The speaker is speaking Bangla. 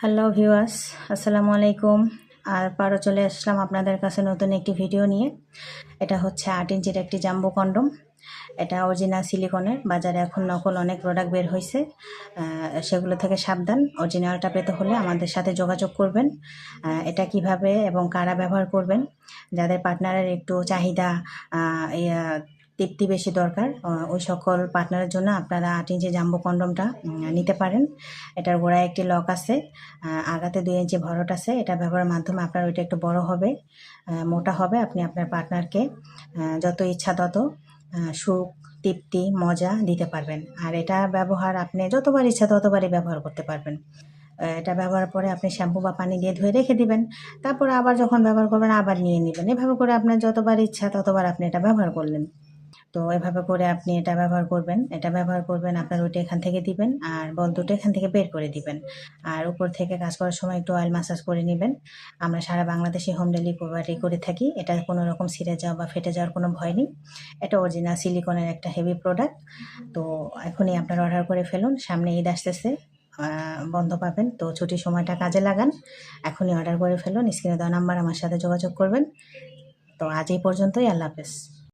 হ্যালো ভিউয়ার্স, আসসালামু আলাইকুম। আবারও চলে আসলাম আপনাদের কাছে নতুন একটি ভিডিও নিয়ে। এটা হচ্ছে 8 ইঞ্চির একটি জাম্বো কন্ডম। এটা অরিজিনাল সিলিকনের। বাজারে এখন নকল অনেক প্রোডাক্ট বের হয়েছে, সেগুলো থেকে সাবধান। অরিজিনালটা পেতে হলে আমাদের সাথে যোগাযোগ করবেন। এটা কিভাবে এবং কারা ব্যবহার করবেন, যাদের পার্টনারের একটু চাহিদা তৃপ্তি বেশি দরকার, ওই সকল পার্টনারের জন্য আপনারা 8 ইঞ্চি জাম্বো কন্ডমটা নিতে পারেন। এটার গোড়ায় একটি লক আছে, আগাতে 2 ইঞ্চি ভরট আছে। এটা ব্যবহারের মাধ্যমে আপনার ওইটা একটু বড় হবে, মোটা হবে। আপনি আপনার পার্টনারকে যত ইচ্ছা তত সুখ, তৃপ্তি, মজা দিতে পারবেন। আর এটা ব্যবহার আপনি যতবার ইচ্ছা ততবারই ব্যবহার করতে পারবেন। এটা ব্যবহার পরে আপনি শ্যাম্পু বা পানি দিয়ে ধুয়ে রেখে দিবেন। তারপরে আবার যখন ব্যবহার করবেন আবার নিয়ে নেবেন। এভাবে করে আপনার যতবার ইচ্ছা ততবার আপনি এটা ব্যবহার করলেন। তো এভাবে করে আপনি এটা ব্যবহার করবেন। এটা ব্যবহার করবেন, আপনার ওইটা এখান থেকে দিবেন আর বল দুটো এখান থেকে বের করে দিবেন। আর উপর থেকে কাজ করার সময় একটু অয়েল মাসাজ করে নেবেন। আমরা সারা বাংলাদেশে হোম ডেলিভারি করে থাকি। এটা কোনো রকম ছিঁড়ে যাওয়া বা ফেটে যাওয়ার কোনো ভয় নেই। এটা অরিজিনাল সিলিকনের একটা হেভি প্রোডাক্ট। তো এখনই আপনারা অর্ডার করে ফেলুন। সামনে ঈদ আসতেছে, বন্ধ পাবেন। তো ছুটির সময়টা কাজে লাগান। এখনই অর্ডার করে ফেলুন। স্ক্রিনে দেওয়া নাম্বার আমার সাথে যোগাযোগ করবেন। তো আজ এই পর্যন্তই। আল্লাহ হাফেজ।